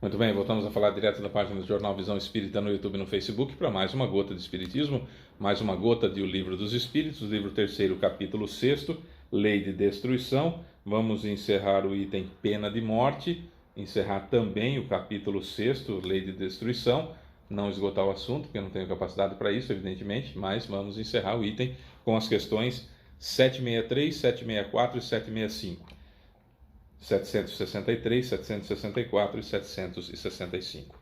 Muito bem, voltamos a falar direto da página do Jornal Visão Espírita no YouTube e no Facebook para mais uma gota de Espiritismo, mais uma gota de O Livro dos Espíritos, livro 3º, capítulo 6º, Lei de Destruição. Vamos encerrar o item Pena de Morte, encerrar também o capítulo 6º, Lei de Destruição, não esgotar o assunto, porque eu não tenho capacidade para isso, evidentemente, mas vamos encerrar o item com as questões 763, 764 e 765. 763, 764 e 765.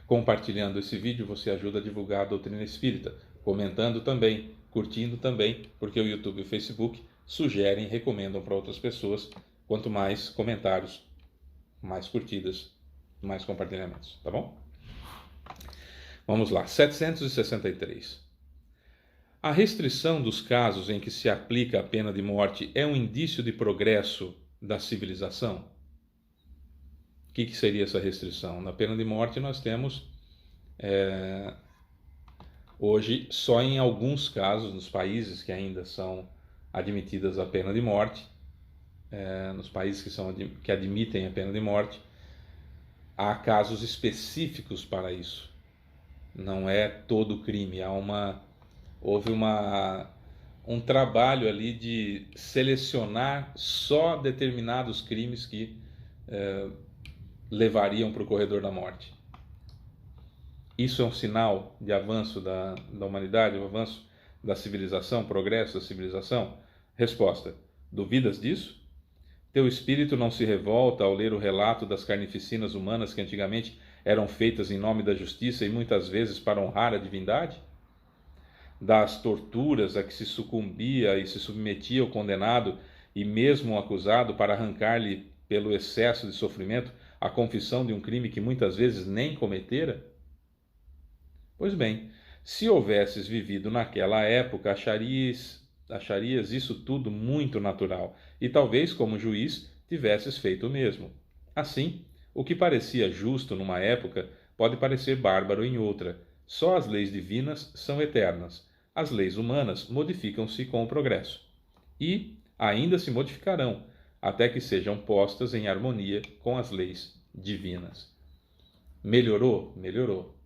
Compartilhando esse vídeo, você ajuda a divulgar a doutrina espírita, comentando também, curtindo também, porque o YouTube e o Facebook sugerem e recomendam para outras pessoas. Quanto mais comentários, mais curtidas, mais compartilhamentos, tá bom? Vamos lá, 763. A restrição dos casos em que se aplica a pena de morte é um indício de progresso da civilização? O que seria essa restrição? Na pena de morte nós temos hoje só em alguns casos, nos países que ainda são admitidas a pena de morte, nos países que admitem a pena de morte, há casos específicos para isso. Não é todo crime, houve um trabalho ali de selecionar só determinados crimes que levariam para o corredor da morte. Isso é um sinal de avanço da humanidade, um avanço da civilização, progresso da civilização? Resposta: duvidas disso? Teu espírito não se revolta ao ler o relato das carnificinas humanas que antigamente eram feitas em nome da justiça e muitas vezes para honrar a divindade? Das torturas a que se sucumbia e se submetia o condenado e mesmo o acusado para arrancar-lhe, pelo excesso de sofrimento, a confissão de um crime que muitas vezes nem cometera? Pois bem, se houvesses vivido naquela época, acharias isso tudo muito natural e talvez, como juiz, tivesses feito o mesmo. Assim, o que parecia justo numa época pode parecer bárbaro em outra. Só as leis divinas são eternas. As leis humanas modificam-se com o progresso. E ainda se modificarão, até que sejam postas em harmonia com as leis divinas. Melhorou? Melhorou.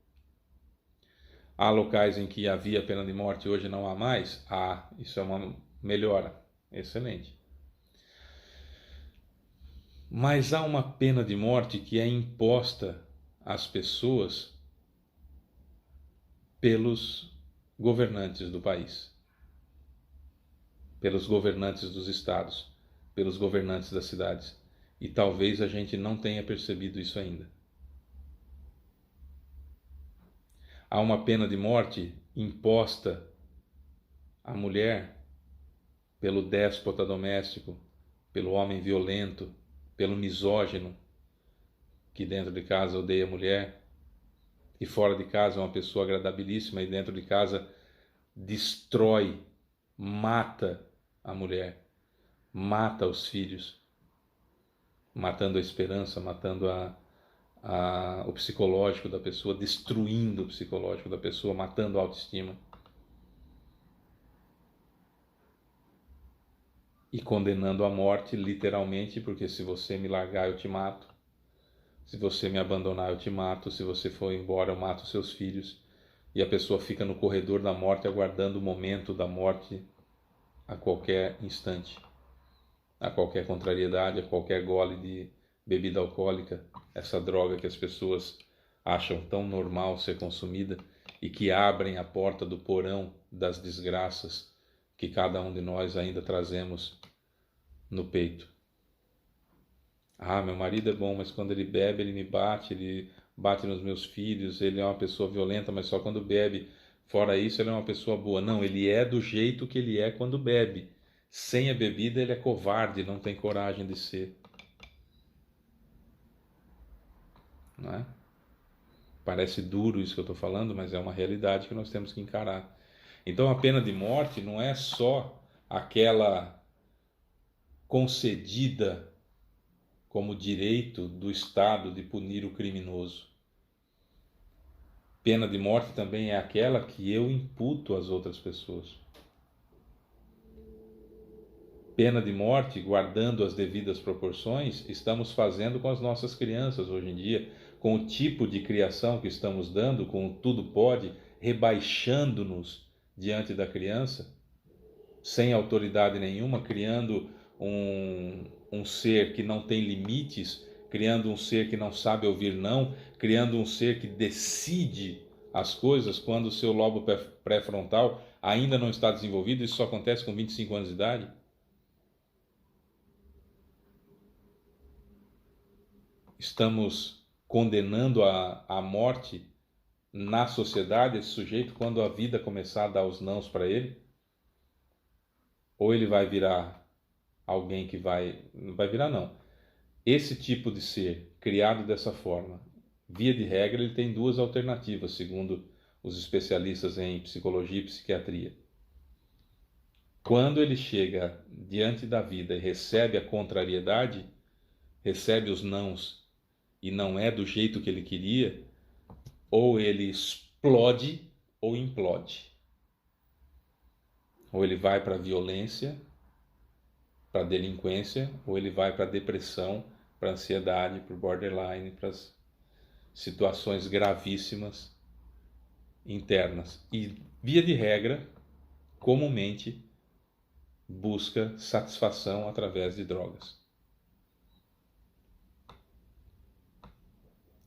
Há locais em que havia pena de morte e hoje não há mais? Isso é uma melhora. Excelente. Mas há uma pena de morte que é imposta às pessoas pelos governantes do país, pelos governantes dos estados, pelos governantes das cidades. E talvez a gente não tenha percebido isso ainda. Há uma pena de morte imposta à mulher pelo déspota doméstico, pelo homem violento, pelo misógino, que dentro de casa odeia a mulher, e fora de casa é uma pessoa agradabilíssima, e dentro de casa destrói, mata a mulher, mata os filhos, matando a esperança, matando o psicológico da pessoa, destruindo o psicológico da pessoa, matando a autoestima. E condenando à morte, literalmente, porque se você me largar, eu te mato. Se você me abandonar, eu te mato. Se você for embora, eu mato seus filhos. E a pessoa fica no corredor da morte, aguardando o momento da morte a qualquer instante, a qualquer contrariedade, a qualquer gole de bebida alcoólica, essa droga que as pessoas acham tão normal ser consumida e que abrem a porta do porão das desgraças que cada um de nós ainda trazemos no peito. Meu marido é bom, mas quando ele bebe, ele bate nos meus filhos, ele é uma pessoa violenta, mas só quando bebe. Fora isso, ele é uma pessoa boa. Não, ele é do jeito que ele é quando bebe. Sem a bebida, ele é covarde, não tem coragem de ser. Não é? Parece duro isso que eu estou falando, mas é uma realidade que nós temos que encarar. Então, a pena de morte não é só aquela concedida como direito do Estado de punir o criminoso. Pena de morte também é aquela que eu imputo às outras pessoas. pena de morte, guardando as devidas proporções, estamos fazendo com as nossas crianças hoje em dia, com o tipo de criação que estamos dando, com o tudo pode, rebaixando-nos diante da criança, sem autoridade nenhuma, criando um ser que não tem limites, criando um ser que não sabe ouvir não, criando um ser que decide as coisas quando o seu lobo pré-frontal ainda não está desenvolvido. Isso só acontece com 25 anos de idade. Estamos condenando a morte na sociedade esse sujeito quando a vida começar a dar os nãos para ele? Ou ele vai virar alguém que não vai virar não. Esse tipo de ser criado dessa forma, via de regra, ele tem duas alternativas, segundo os especialistas em psicologia e psiquiatria. Quando ele chega diante da vida e recebe a contrariedade, recebe os nãos e não é do jeito que ele queria, ou ele explode ou implode. Ou ele vai para a violência, para a delinquência, ou ele vai para a depressão, para a ansiedade, para o borderline, para as situações gravíssimas internas. E, via de regra, comumente busca satisfação através de drogas.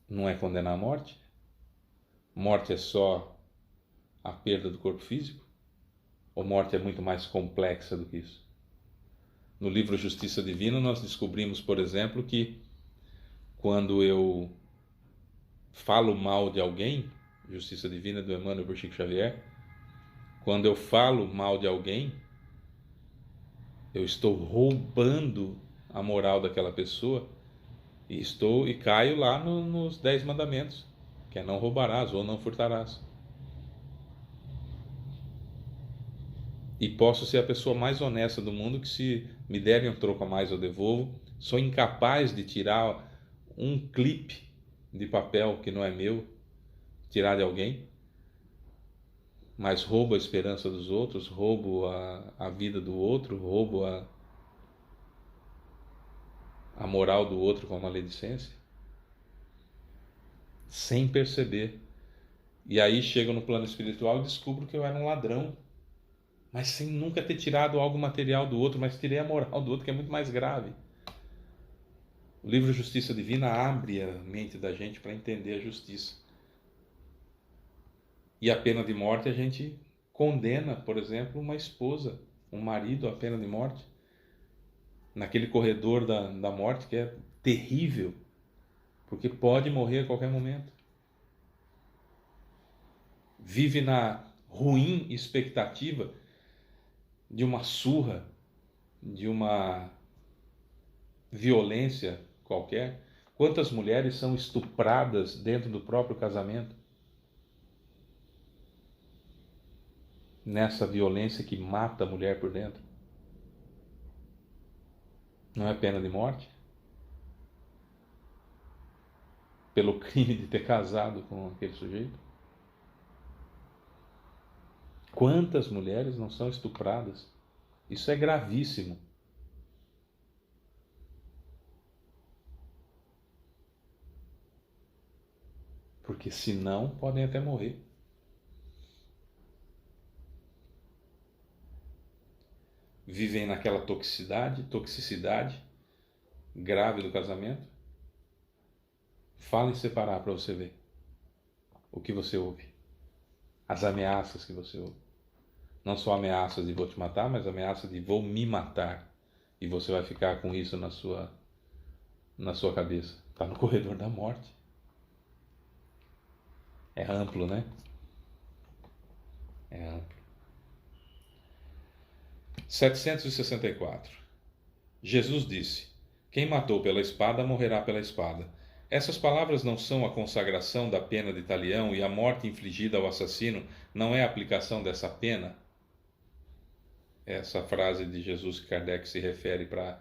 Não é condenar a morte? Morte é só a perda do corpo físico? Ou morte é muito mais complexa do que isso? No livro Justiça Divina, nós descobrimos, por exemplo, que quando eu falo mal de alguém, Justiça Divina do Emmanuel por Chico Xavier, quando eu falo mal de alguém, eu estou roubando a moral daquela pessoa e caio lá nos 10 mandamentos, que é não roubarás ou não furtarás. E posso ser a pessoa mais honesta do mundo, que se me derem um troco a mais eu devolvo. Sou incapaz de tirar um clipe de papel que não é meu, tirar de alguém, mas roubo a esperança dos outros, roubo a vida do outro, roubo a moral do outro com a maledicência, sem perceber. E aí chego no plano espiritual e descubro que eu era um ladrão, mas sem nunca ter tirado algo material do outro, mas tirei a moral do outro, que é muito mais grave. O livro Justiça Divina abre a mente da gente para entender a justiça. E a pena de morte a gente condena, por exemplo, uma esposa, um marido à pena de morte, naquele corredor da morte que é terrível, porque pode morrer a qualquer momento. Vive na ruim expectativa de uma surra, de uma violência qualquer. Quantas mulheres são estupradas dentro do próprio casamento? Nessa violência que mata a mulher por dentro. Não é pena de morte? Pelo crime de ter casado com aquele sujeito? Quantas mulheres não são estupradas? Isso é gravíssimo. Porque senão podem até morrer. Vivem naquela toxicidade grave do casamento. Fala em separar para você ver o que você ouve. As ameaças que você ouve. Não só ameaças de vou te matar, mas ameaças de vou me matar. E você vai ficar com isso na sua cabeça. Está no corredor da morte. É amplo, né? É amplo. 764. Jesus disse: quem matou pela espada morrerá pela espada. Essas palavras não são a consagração da pena de talião, e a morte infligida ao assassino não é a aplicação dessa pena? Essa frase de Jesus que Kardec se refere para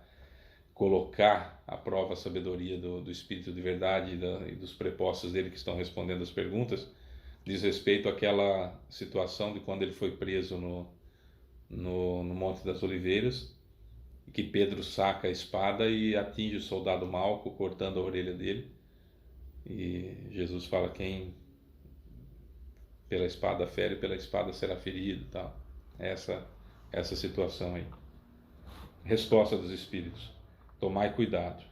colocar à prova a sabedoria do Espírito de Verdade e dos prepostos dele que estão respondendo as perguntas, diz respeito àquela situação de quando ele foi preso no Monte das Oliveiras, que Pedro saca a espada e atinge o soldado Malco, cortando a orelha dele. E Jesus fala: quem pela espada fere, pela espada será ferido, tal. Essa situação aí. Resposta dos Espíritos: tomai cuidado.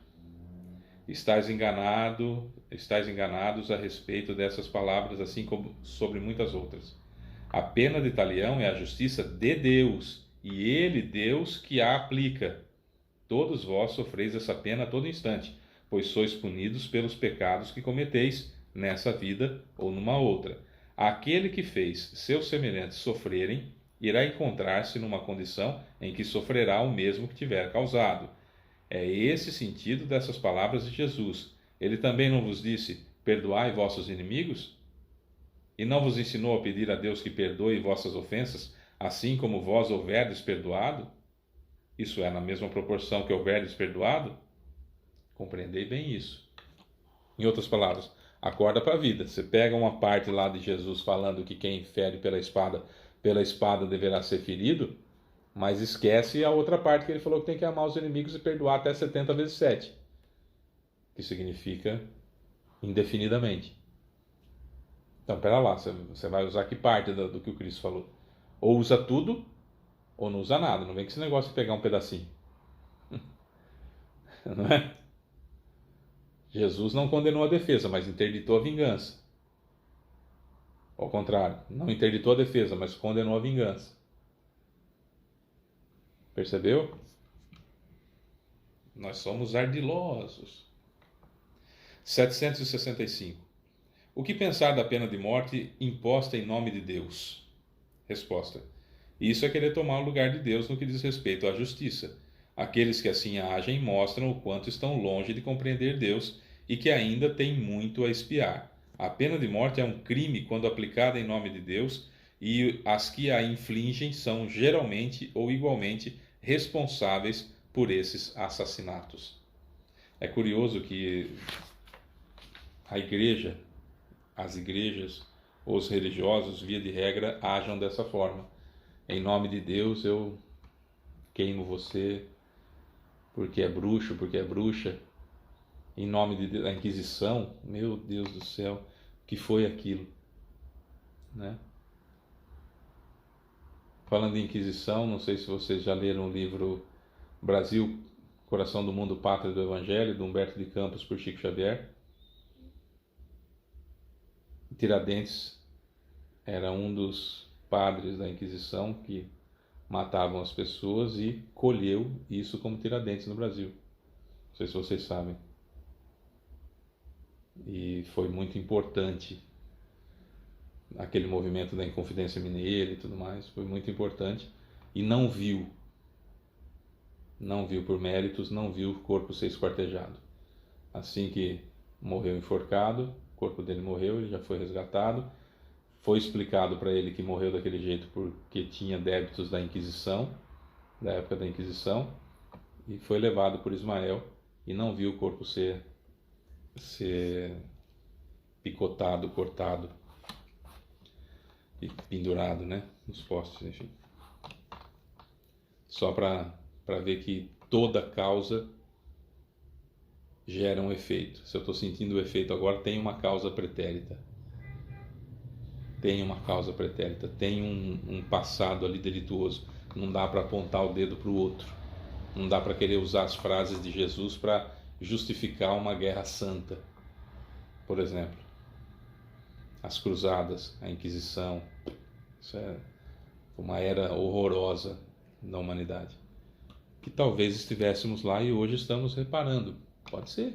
Estais enganados a respeito dessas palavras, assim como sobre muitas outras. A pena de talião é a justiça de Deus, e Ele, Deus, que a aplica. Todos vós sofreis essa pena a todo instante, pois sois punidos pelos pecados que cometeis, nessa vida ou numa outra. Aquele que fez seus semelhantes sofrerem, irá encontrar-se numa condição em que sofrerá o mesmo que tiver causado. É esse sentido dessas palavras de Jesus. Ele também não vos disse: perdoai vossos inimigos? E não vos ensinou a pedir a Deus que perdoe vossas ofensas, assim como vós houverdes perdoado? Isso é, na mesma proporção que houverdes perdoado? Compreendei bem isso. Em outras palavras, acorda para a vida. Você pega uma parte lá de Jesus falando que quem fere pela espada deverá ser ferido, mas esquece a outra parte que ele falou que tem que amar os inimigos e perdoar até 70 vezes 7, que significa indefinidamente. Então, pera lá, você vai usar que parte do que o Cristo falou? Ou usa tudo, ou não usa nada. Não vem com esse negócio de pegar um pedacinho. Não é? Jesus não condenou a defesa, mas interditou a vingança. Ao contrário, não interditou a defesa, mas condenou a vingança. Percebeu? Nós somos ardilosos. 765. O que pensar da pena de morte imposta em nome de Deus? Resposta: isso é querer tomar o lugar de Deus no que diz respeito à justiça. Aqueles que assim agem mostram o quanto estão longe de compreender Deus e que ainda têm muito a expiar. A pena de morte é um crime quando aplicada em nome de Deus, e as que a infligem são geralmente ou igualmente responsáveis por esses assassinatos. É curioso que a igreja, as igrejas, os religiosos, via de regra, ajam dessa forma. Em nome de Deus eu queimo você porque é bruxo, porque é bruxa. Em nome de Deus, a Inquisição, meu Deus do céu, o que foi aquilo, né? Falando em Inquisição, não sei se vocês já leram o livro Brasil, Coração do Mundo, Pátria do Evangelho, de Humberto de Campos por Chico Xavier. Tiradentes era um dos padres da Inquisição que matavam as pessoas e colheu isso como Tiradentes no Brasil. Não sei se vocês sabem. E foi muito importante aquele movimento da Inconfidência Mineira e tudo mais, foi muito importante, e não viu por méritos, não viu o corpo ser esquartejado. Assim que morreu enforcado, o corpo dele morreu, ele já foi resgatado, foi explicado para ele que morreu daquele jeito porque tinha débitos da Inquisição, da época da Inquisição, e foi levado por Ismael e não viu o corpo ser picotado, cortado e pendurado, né, nos postes, enfim. Só para ver que toda causa gera um efeito. Se eu estou sentindo o efeito agora, tem uma causa pretérita. Tem uma causa pretérita, tem um passado ali delituoso. Não dá para apontar o dedo para o outro. Não dá para querer usar as frases de Jesus para justificar uma guerra santa, por exemplo. As cruzadas, a Inquisição, isso é uma era horrorosa da humanidade, que talvez estivéssemos lá e hoje estamos reparando. Pode ser.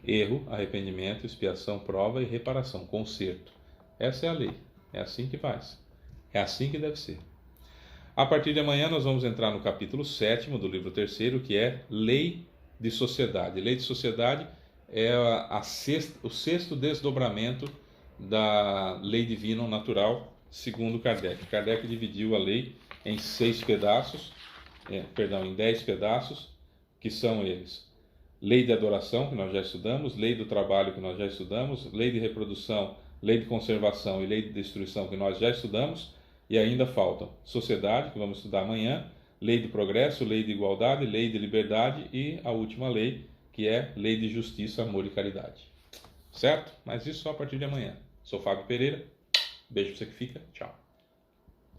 Erro, arrependimento, expiação, prova e reparação, conserto. Essa é a lei, é assim que faz, é assim que deve ser. A partir de amanhã nós vamos entrar no capítulo 7º do livro 3º, que é Lei de Sociedade. Lei de Sociedade é o sexto desdobramento da lei divina ou natural, segundo Kardec. Kardec dividiu a lei em 10 pedaços, que são eles: lei de adoração, que nós já estudamos, lei do trabalho, que nós já estudamos, lei de reprodução, lei de conservação e lei de destruição, que nós já estudamos, e ainda faltam sociedade, que vamos estudar amanhã, lei de progresso, lei de igualdade, lei de liberdade e a última lei, que é lei de justiça, amor e caridade. Certo? Mas isso só a partir de amanhã. Sou Fábio Pereira. Beijo pra você que fica. Tchau.